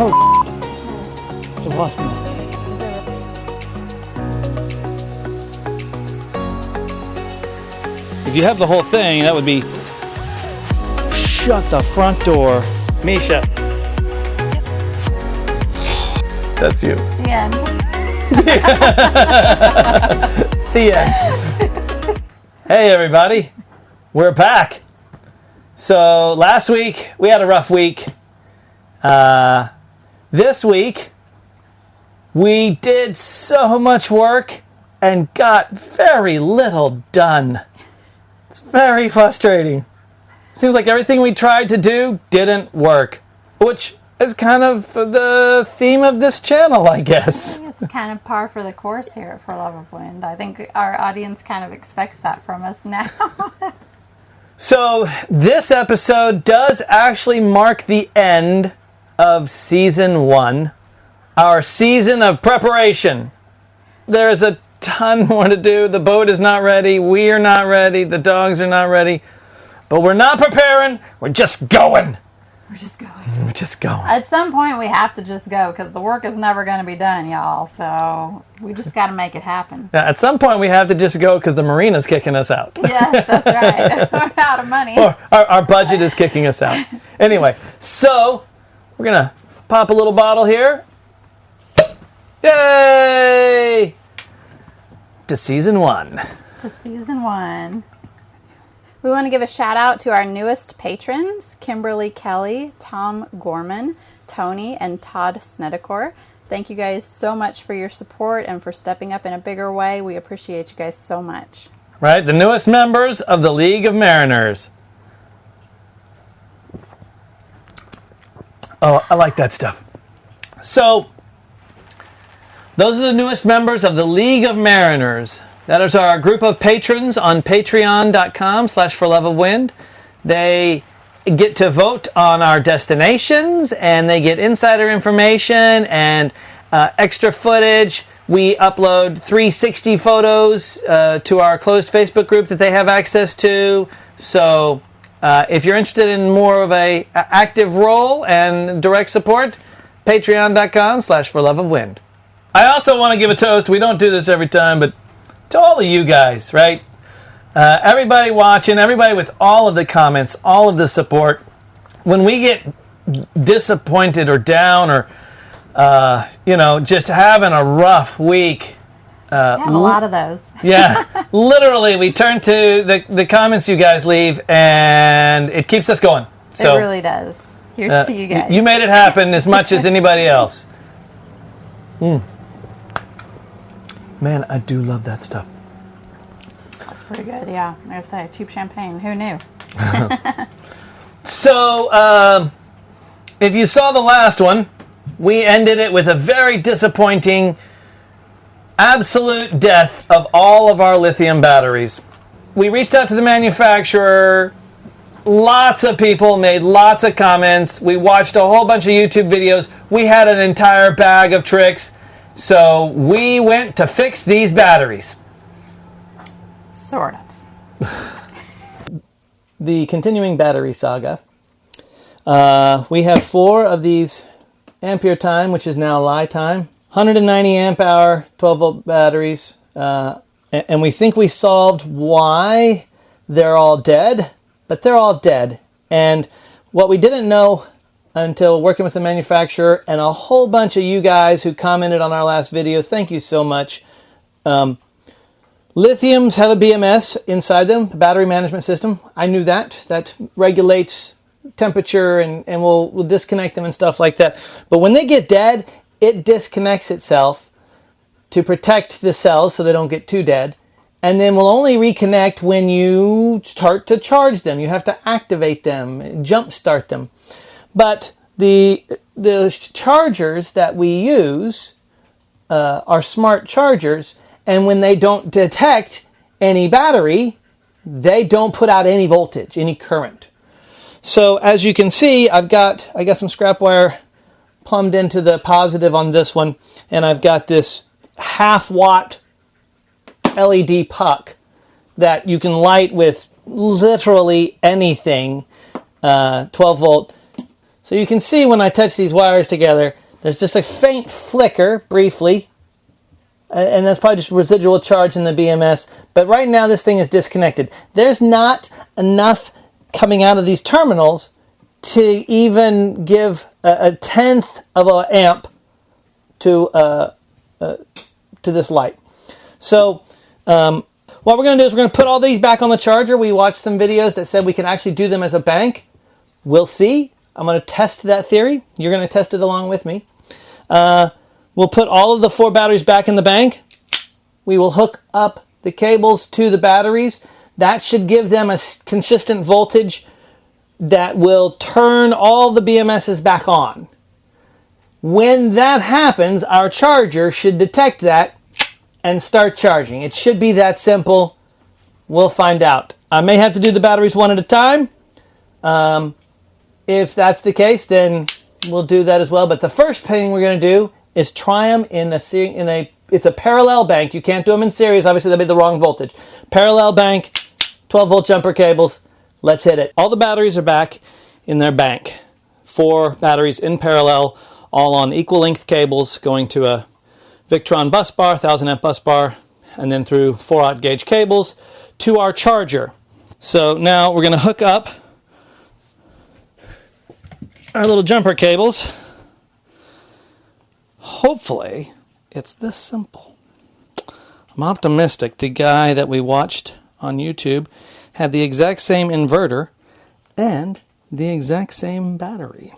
Oh, the wasp nest. If you have the whole thing, that would be shut the front door. Mesha. That's you. The end. The end. Hey everybody, we're back. So last week we had a rough week. This week we did so much work and got very little done. It's very frustrating. Seems like everything we tried to do didn't work, which is kind of the theme of this channel, I guess. I think it's kind of par for the course here for Love of Wind. I think our audience kind of expects that from us now. So this episode does actually mark the end of season 1, our season of preparation. There's a ton more to do. The boat is not ready. We are not ready. The dogs are not ready. But we're not preparing. We're just going. We're just going. We're just going. At some point, we have to just go because the work is never going to be done, y'all. So we just got to make it happen. Yeah, at some point, we have to just go because the marina's kicking us out. Yes, that's right. We're out of money. Or our budget is kicking us out. Anyway, so we're going to pop a little bottle here. Yay! To season 1. To season 1. We want to give a shout out to our newest patrons, Kimberly Kelly, Tom Gorman, Tony, and Todd Snedecor. Thank you guys so much for your support and for stepping up in a bigger way. We appreciate you guys so much. Right, the newest members of the League of Mariners. Oh, I like that stuff. So, those are the newest members of the League of Mariners. That is our group of patrons on patreon.com/forloveofwind. They get to vote on our destinations, and they get insider information and extra footage. We upload 360 photos to our closed Facebook group that they have access to. So if you're interested in more of a active role and direct support, patreon.com/forloveofwind. I also want to give a toast. We don't do this every time, but to all of you guys, right? Everybody watching, everybody with all of the comments, all of the support. When we get disappointed or down or, just having a rough week. A lot of those. Yeah, literally, we turn to the comments you guys leave, and it keeps us going. So, it really does. Here's to you guys. You made it happen as much as anybody else. Man, I do love that stuff. That's pretty good, yeah. I say, cheap champagne. Who knew? So, if you saw the last one, we ended it with a very disappointing absolute death of all of our lithium batteries. We reached out to the manufacturer. Lots of people made lots of comments. We watched a whole bunch of YouTube videos. We had an entire bag of tricks. So we went to fix these batteries. Sort of. The continuing battery saga. We have 4 of these ampere time, which is now Li time. 190 amp hour, 12 volt batteries. And we think we solved why they're all dead, but they're all dead. And what we didn't know until working with the manufacturer and a whole bunch of you guys who commented on our last video, thank you so much. Lithiums have a BMS inside them, the battery management system. I knew that. That regulates temperature and will disconnect them and stuff like that. But when they get dead, it disconnects itself to protect the cells so they don't get too dead. And then will only reconnect when you start to charge them. You have to activate them, jump start them. But the chargers that we use are smart chargers, and when they don't detect any battery, they don't put out any voltage, any current. So as you can see, I got some scrap wire plumbed into the positive on this one, and I've got this half-watt LED puck that you can light with literally anything, 12 volt. So you can see when I touch these wires together, there's just a faint flicker, briefly, and that's probably just residual charge in the BMS. But right now this thing is disconnected. There's not enough coming out of these terminals to even give a tenth of an amp to this light. So what we're going to do is we're going to put all these back on the charger. We watched some videos that said we can actually do them as a bank. We'll see. I'm going to test that theory. You're going to test it along with me. We'll put all of the 4 batteries back in the bank. We will hook up the cables to the batteries. That should give them a consistent voltage that will turn all the BMSs back on. When that happens, our charger should detect that and start charging. It should be that simple. We'll find out. I may have to do the batteries one at a time. If that's the case, then we'll do that as well. But the first thing we're going to do is try them it's a parallel bank. You can't do them in series. Obviously, that'd be the wrong voltage. Parallel bank, 12-volt jumper cables. Let's hit it. All the batteries are back in their bank. 4 batteries in parallel, all on equal length cables going to a Victron bus bar, 1000 amp bus bar, and then through 4/0 gauge cables to our charger. So now we're going to hook up our little jumper cables. Hopefully, it's this simple. I'm optimistic. The guy that we watched on YouTube had the exact same inverter and the exact same battery,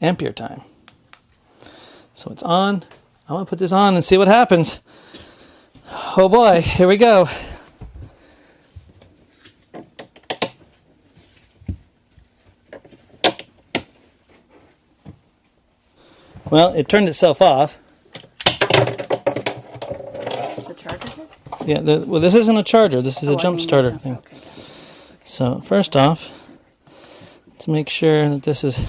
ampere time. So it's on. I'm going to put this on and see what happens. Oh boy, here we go. Well, it turned itself off. The charger did? Yeah, well, this isn't a charger. This is a jump starter thing. Okay. So, first off, let's make sure that this is...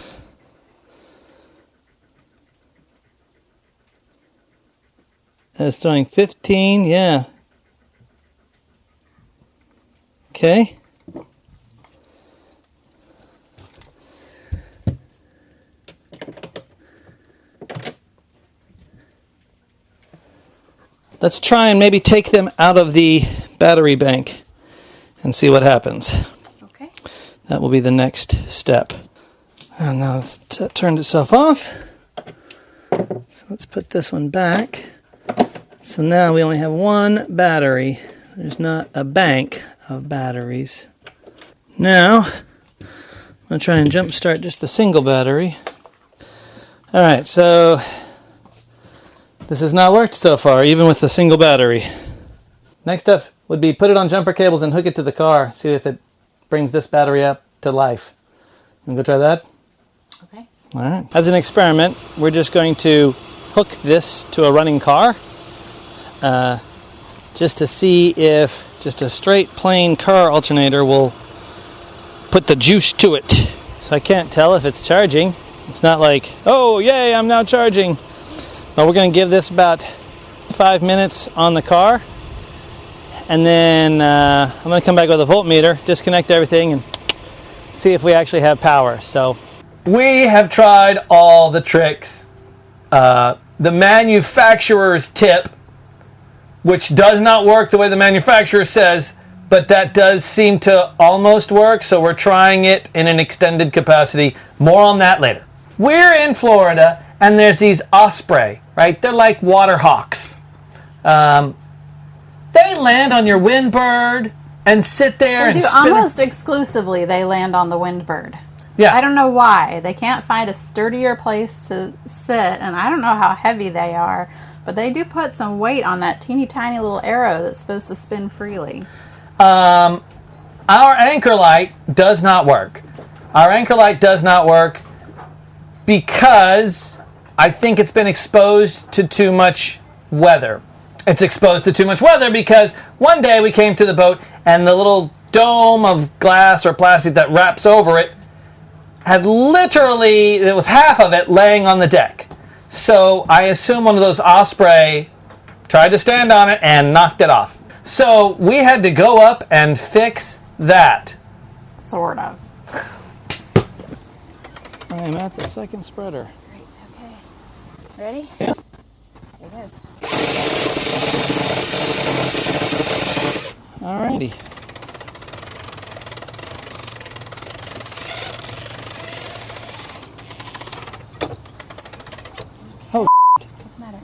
It's throwing 15, yeah. Okay. Let's try and maybe take them out of the battery bank and see what happens. Okay. That will be the next step. And now that turned itself off. So let's put this one back. So now we only have 1 battery. There's not a bank of batteries. Now, I'm going to try and jump start just the single battery. Alright, so this has not worked so far, even with the single battery. Next up would be put it on jumper cables and hook it to the car. See if it brings this battery up to life. You want to go try that? Okay. Alright. As an experiment, we're just going to hook this to a running car. Just to see if just a straight plain car alternator will put the juice to it. So I can't tell if it's charging. It's not like, oh yay, I'm now charging. But we're going to give this about 5 minutes on the car. And then I'm going to come back with a voltmeter, disconnect everything, and see if we actually have power. So we have tried all the tricks. The manufacturer's tip, which does not work the way the manufacturer says, but that does seem to almost work, so we're trying it in an extended capacity. More on that later. We're in Florida, and there's these osprey, right? They're like water hawks. They land on your windbird and sit there and spin. Almost exclusively, they land on the windbird. Yeah. I don't know why. They can't find a sturdier place to sit, and I don't know how heavy they are, but they do put some weight on that teeny tiny little arrow that's supposed to spin freely. Our anchor light does not work. Our anchor light does not work because I think it's been exposed to too much weather. It's exposed to too much weather because one day we came to the boat and the little dome of glass or plastic that wraps over it had literally, it was half of it laying on the deck. So I assume one of those osprey tried to stand on it and knocked it off. So we had to go up and fix that. Sort of. I am at the second spreader. Great, okay. Ready? Yeah. Here it is. Alrighty. Oh, What's the matter?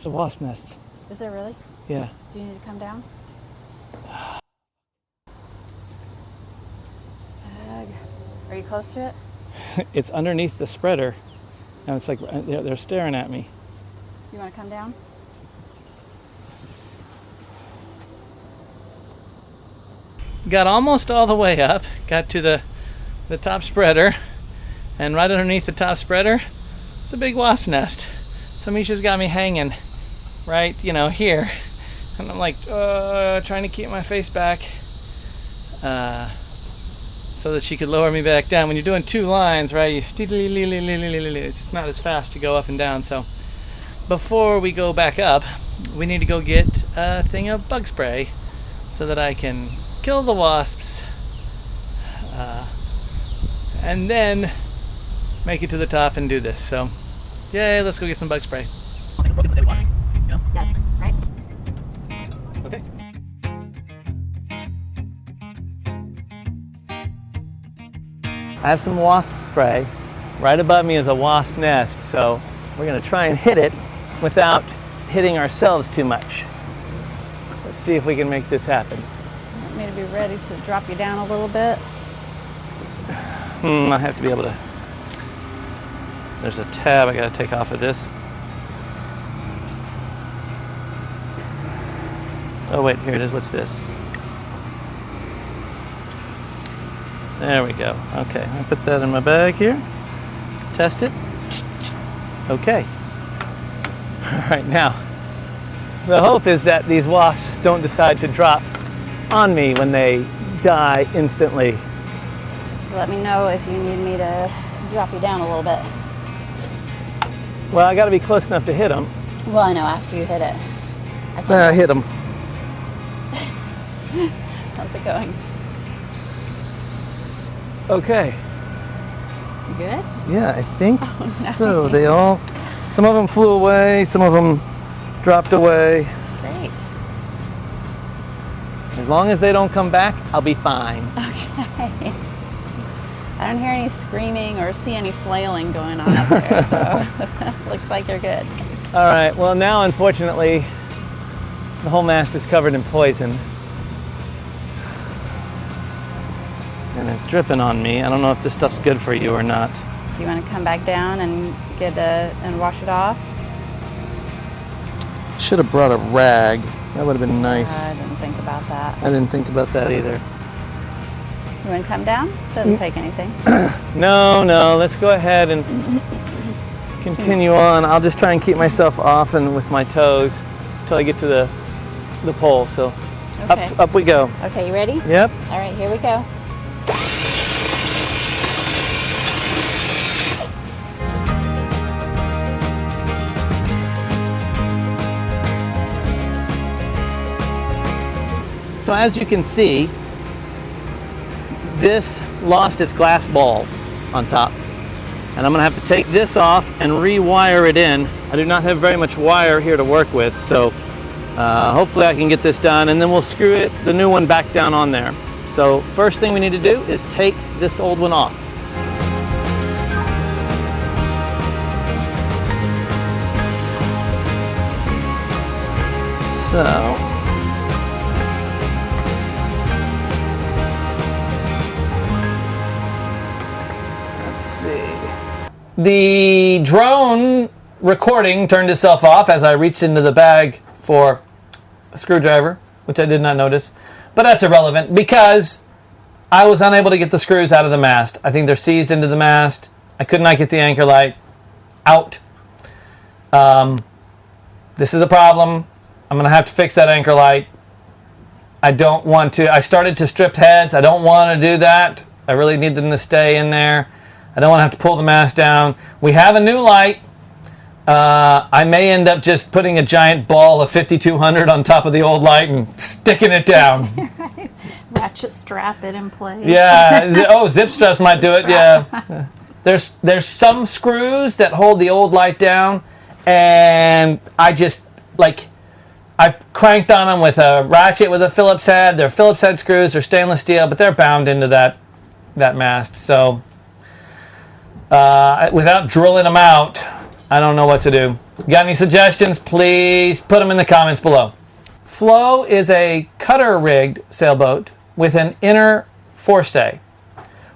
there's a wasp nest. Is there really? Yeah. Do you need to come down? Are you close to it? It's underneath the spreader, and it's like they're staring at me. You want to come down? Got almost all the way up, got to the top spreader, and right underneath the top spreader, it's a big wasp nest. So Mesha's got me hanging right, here. And I'm like, trying to keep my face back so that she could lower me back down. When you're doing 2 lines, right, it's just not as fast to go up and down. So before we go back up, we need to go get a thing of bug spray so that I can kill the wasps and then make it to the top and do this. So yay, let's go get some bug spray. Yes, right? Okay. I have some wasp spray. Right above me is a wasp nest, so we're going to try and hit it without hitting ourselves too much. Let's see if we can make this happen. Want me to be ready to drop you down a little bit? I have to be able to. There's a tab I got to take off of this. Oh wait, here it is. What's this? There we go. Okay, I'll put that in my bag here. Test it. Okay. All right, now, the hope is that these wasps don't decide to drop on me when they die instantly. Let me know if you need me to drop you down a little bit. Well, I got to be close enough to hit them. Well, I know after you hit it. I hit them. How's it going? Okay. You good? Yeah, I think nice. so. Some of them flew away, some of them dropped away. Great. As long as they don't come back, I'll be fine. Okay. I don't hear any screaming or see any flailing going on up there, so looks like you're good. All right, well now unfortunately, the whole mast is covered in poison. And it's dripping on me. I don't know if this stuff's good for you or not. Do you want to come back down and and wash it off? Should have brought a rag. That would have been nice. I didn't think about that. I didn't think about that either. You want to come down? Doesn't take anything. No, let's go ahead and continue on. I'll just try and keep myself off and with my toes until I get to the pole. So Okay. up we go. Okay, you ready? Yep. All right, here we go. So as you can see, this lost its glass ball on top. And I'm going to have to take this off and rewire it in. I do not have very much wire here to work with, so hopefully I can get this done, and then we'll screw the new one back down on there. So first thing we need to do is take this old one off. So the drone recording turned itself off as I reached into the bag for a screwdriver, which I did not notice. But that's irrelevant because I was unable to get the screws out of the mast. I think they're seized into the mast. I could not get the anchor light out. This is a problem. I'm going to have to fix that anchor light. I don't want to. I started to strip heads. I don't want to do that. I really need them to stay in there. I don't want to have to pull the mast down. We have a new light. I may end up just putting a giant ball of 5200 on top of the old light and sticking it down. Ratchet strap it in place. Yeah. Oh, zip straps might do it. Yeah. There's some screws that hold the old light down, and I just, like, I cranked on them with a ratchet with a Phillips head. They're Phillips head screws. They're stainless steel, but they're bound into that mast. So without drilling them out, I don't know what to do. Got any suggestions? Please put them in the comments below. Flow is a cutter-rigged sailboat with an inner forestay.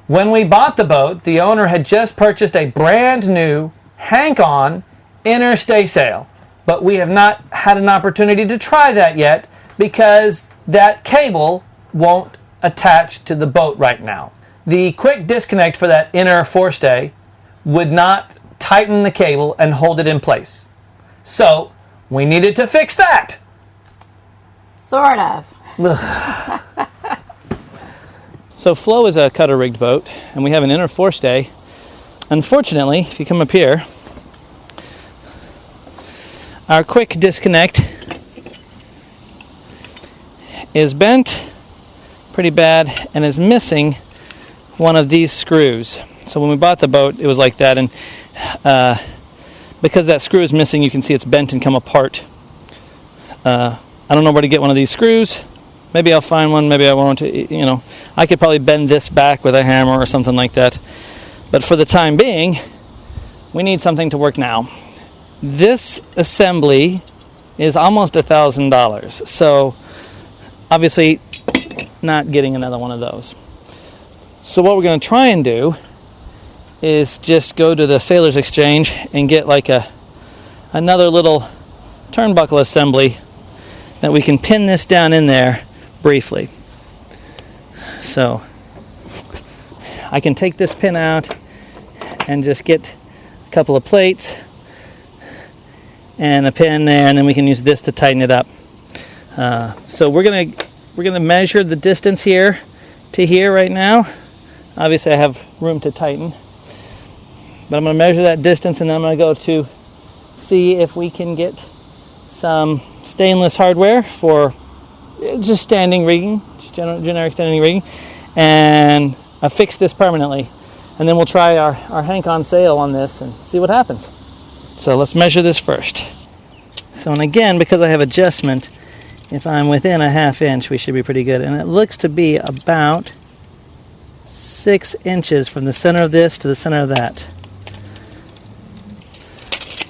When we bought the boat, the owner had just purchased a brand new hank-on inner staysail, but we have not had an opportunity to try that yet because that cable won't attach to the boat right now. The quick disconnect for that inner forestay would not tighten the cable and hold it in place. So we needed to fix that. Sort of. So Flow is a cutter-rigged boat, and we have an inner forestay. Unfortunately, if you come up here, our quick disconnect is bent pretty bad and is missing one of these screws. So when we bought the boat, it was like that, and because that screw is missing, you can see it's bent and come apart. I don't know where to get one of these screws. Maybe I'll find one, maybe I won't. You know, I could probably bend this back with a hammer or something like that. But for the time being, we need something to work now. This assembly is almost $1,000. So obviously not getting another one of those. So what we're going to try and do is just go to the Sailor's Exchange and get like another little turnbuckle assembly that we can pin this down in there briefly. So I can take this pin out and just get a couple of plates and a pin there, and then we can use this to tighten it up. So we're gonna measure the distance here to here right now. Obviously I have room to tighten, but I'm gonna measure that distance, and then I'm gonna go to see if we can get some stainless hardware for just standing rigging, just generic standing rigging, and affix this permanently. And then we'll try our hank-on sail on this and see what happens. So let's measure this first. So, and again, because I have adjustment, if I'm within a ½ inch, we should be pretty good. And it looks to be about 6 inches from the center of this to the center of that.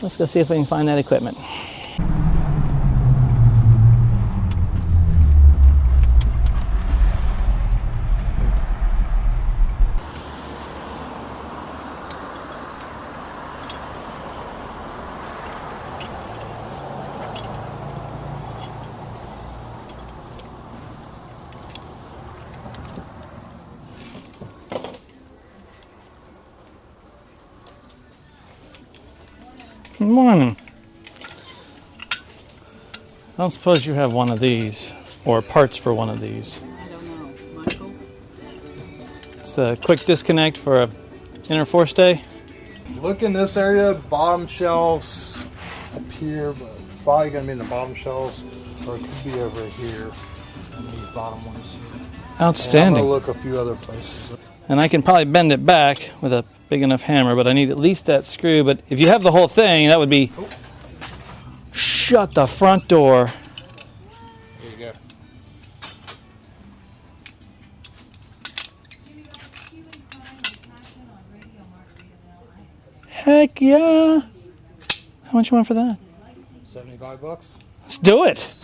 Let's go see if we can find that equipment. Good morning. I don't suppose you have one of these, or parts for one of these. I don't know. Michael? It's a quick disconnect for a inner forestay. Look in this area, bottom shelves up here, but probably going to be in the bottom shelves, or it could be over here in these bottom ones. Outstanding. And I'm going to look a few other places. And I can probably bend it back with a big enough hammer, but I need at least that screw. But if you have the whole thing, that would be... Shut the front door. There you go. Heck yeah. How much you want for that? $75. Let's do it.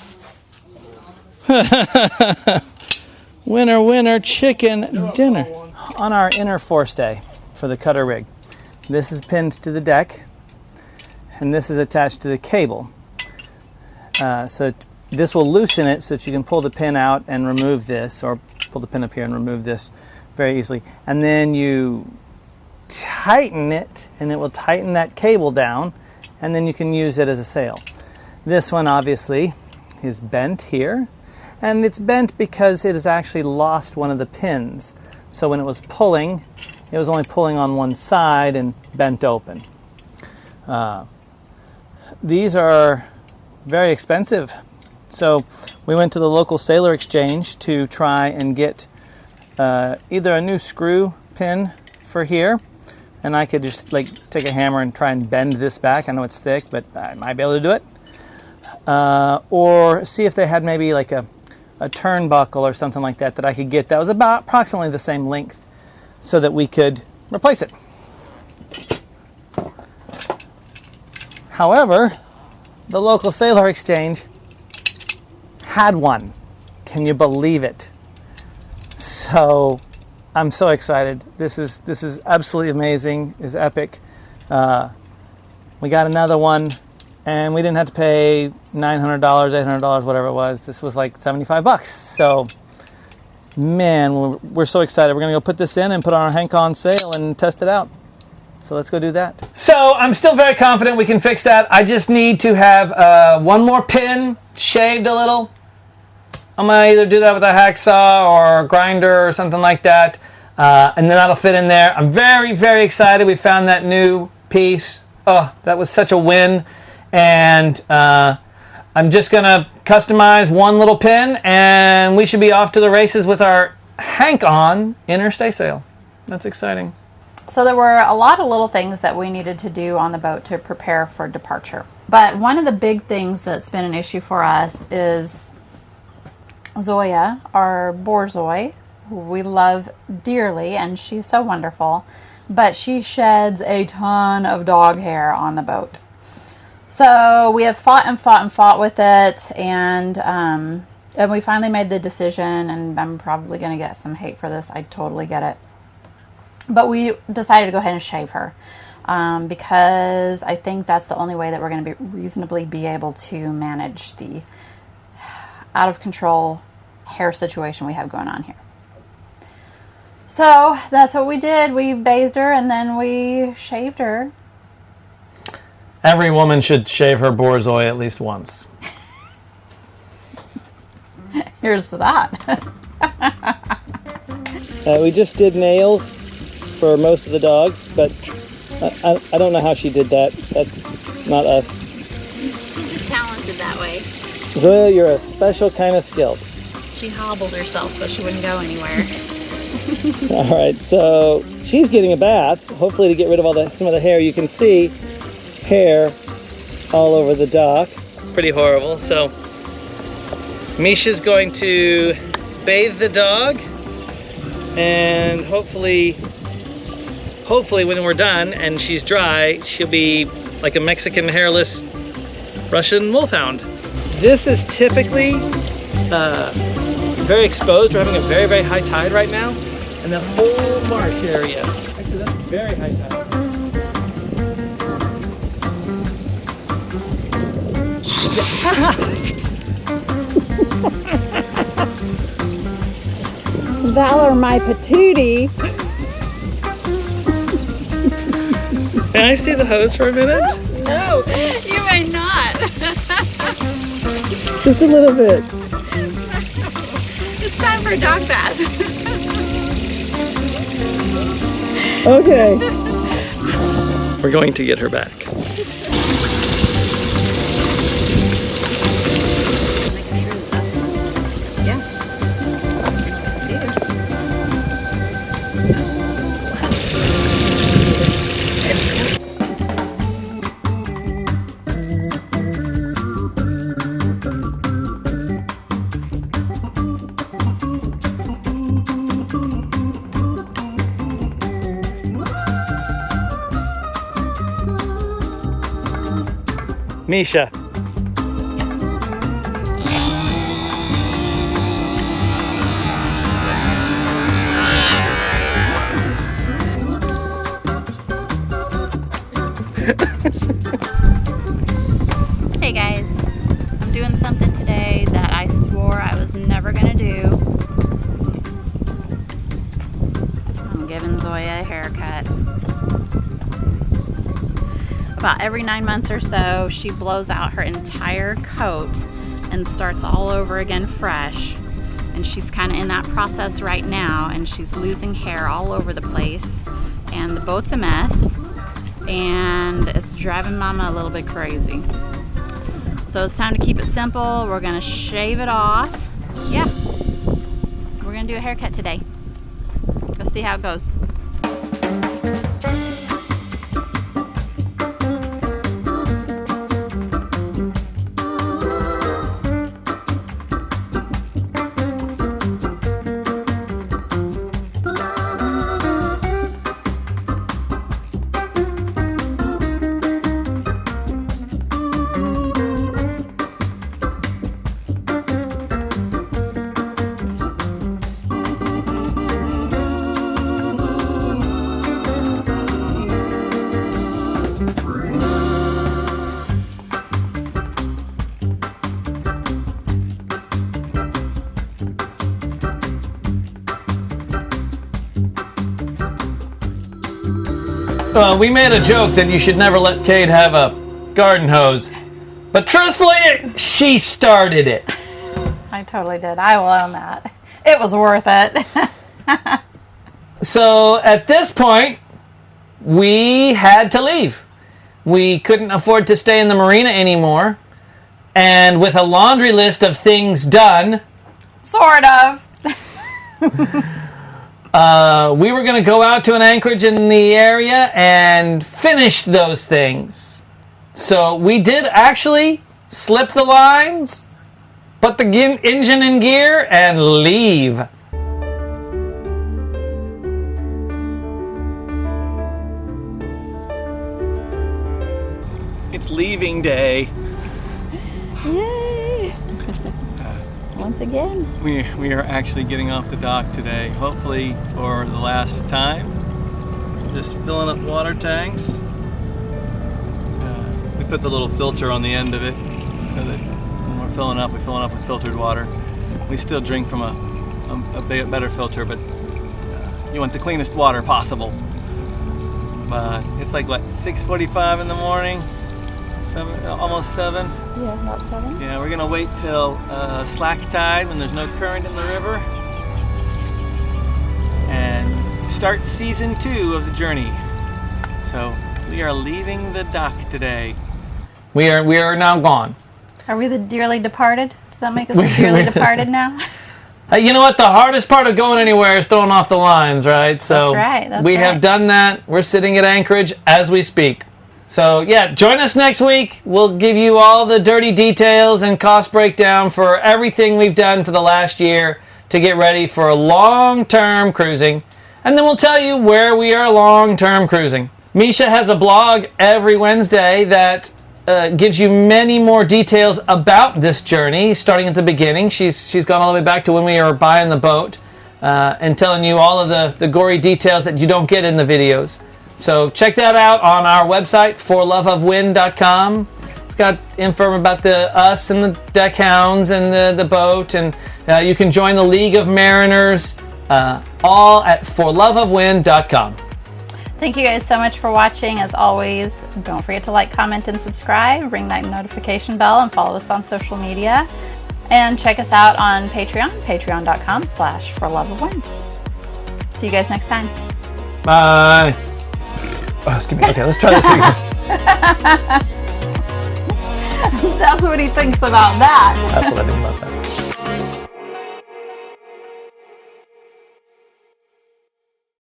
Winner, winner, chicken dinner. On our inner forestay for the cutter rig, this is pinned to the deck, and this is attached to the cable. So this will loosen it so that you can pull the pin out and remove this, or pull the pin up here and remove this very easily. And then you tighten it, and it will tighten that cable down, and then you can use it as a sail. This one obviously is bent here, and it's bent because it has actually lost one of the pins. So when it was pulling, it was only pulling on one side and bent open. These are very expensive. So we went to the local Sailor Exchange to try and get either a new screw pin for here, and I could just like take a hammer and try and bend this back. I know it's thick, but I might be able to do it. Or see if they had maybe like a turnbuckle or something like that I could get that was about approximately the same length so that we could replace it. However, the local sailor exchange had one. Can you believe it? So I'm so excited. This is absolutely amazing. It's epic. We got another one, and we didn't have to pay $900, $800, whatever it was. This was like $75. So, man, we're so excited. We're going to go put this in and put it on our Hank on sale and test it out. So let's go do that. So I'm still very confident we can fix that. I just need to have one more pin shaved a little. I'm going to either do that with a hacksaw or a grinder or something like that. And then that'll fit in there. I'm very, very excited. We found that new piece. Oh, that was such a win. And I'm just going to customize one little pin, and we should be off to the races with our Hank on interstay sail. That's exciting. So there were a lot of little things that we needed to do on the boat to prepare for departure. But one of the big things that's been an issue for us is Zoya, our borzoi, who we love dearly, and she's so wonderful, but she sheds a ton of dog hair on the boat. So we have fought with it, and we finally made the decision, and I'm probably going to get some hate for this. I totally get it. But we decided to go ahead and shave her because I think that's the only way that we're going to reasonably be able to manage the out-of-control hair situation we have going on here. So that's what we did. We bathed her and then we shaved her. Every woman should shave her borzoi at least once. Here's to that. We just did nails for most of the dogs, but I don't know how she did that. That's not us. She's talented that way. Zoya, you're a special kind of skilled. She hobbled herself so she wouldn't go anywhere. All right, so she's getting a bath, hopefully to get rid of some of the hair. You can see hair all over the dock. Pretty horrible. So Mesha's going to bathe the dog, and hopefully when we're done and she's dry, she'll be like a Mexican hairless Russian wolfhound. This is typically very exposed. We're having a very, very high tide right now, and the whole marsh area, actually that's very high tide. Valor, my patootie. Can I see the hose for a minute? No, you may not. Just a little bit. It's time for a dog bath. Okay. We're going to get her back. Mesha. Hey guys, I'm doing something today that I swore I was never gonna do. I'm giving Zoya a haircut. About every 9 months or so, she blows out her entire coat and starts all over again fresh. And she's kind of in that process right now, and she's losing hair all over the place. And the boat's a mess, and it's driving Mama a little bit crazy. So it's time to keep it simple. We're gonna shave it off. Yeah, we're gonna do a haircut today. Let's see how it goes. We made a joke that you should never let Kate have a garden hose. But truthfully, she started it. I totally did. I will own that. It was worth it. So at this point, we had to leave. We couldn't afford to stay in the marina anymore. And with a laundry list of things done... Sort of. we were going to go out to an anchorage in the area and finish those things. So we did actually slip the lines, put the engine in gear, and leave. It's leaving day. Yay! Once again. We are actually getting off the dock today, hopefully for the last time. Just filling up water tanks. We put the little filter on the end of it so that when we're filling up, we fill it up with filtered water. We still drink from a better filter, but you want the cleanest water possible. But it's like, what, 6:45 in the morning? Almost 7? Yeah, about 7. Yeah, we're gonna wait till slack tide when there's no current in the river and start season 2 of the journey. So we are leaving the dock today. We are now gone. Are we the dearly departed? Does that make us the dearly departed now? You know what? The hardest part of going anywhere is throwing off the lines, right? So That's right. We have done that. We're sitting at Anchorage as we speak. So yeah, join us next week. We'll give you all the dirty details and cost breakdown for everything we've done for the last year to get ready for long-term cruising. And then we'll tell you where we are long-term cruising. Mesha has a blog every Wednesday that gives you many more details about this journey, starting at the beginning. She's gone all the way back to when we were buying the boat and telling you all of the gory details that you don't get in the videos. So check that out on our website, forloveofwind.com. It's got info about us and the deck hounds and the boat, and you can join the League of Mariners, all at forloveofwind.com. Thank you guys so much for watching. As always, don't forget to like, comment, and subscribe. Ring that notification bell and follow us on social media. And check us out on Patreon, patreon.com/forloveofwind. See you guys next time. Bye. Oh, excuse me. Okay, let's try this again. That's what he thinks about that. That's what I think about that.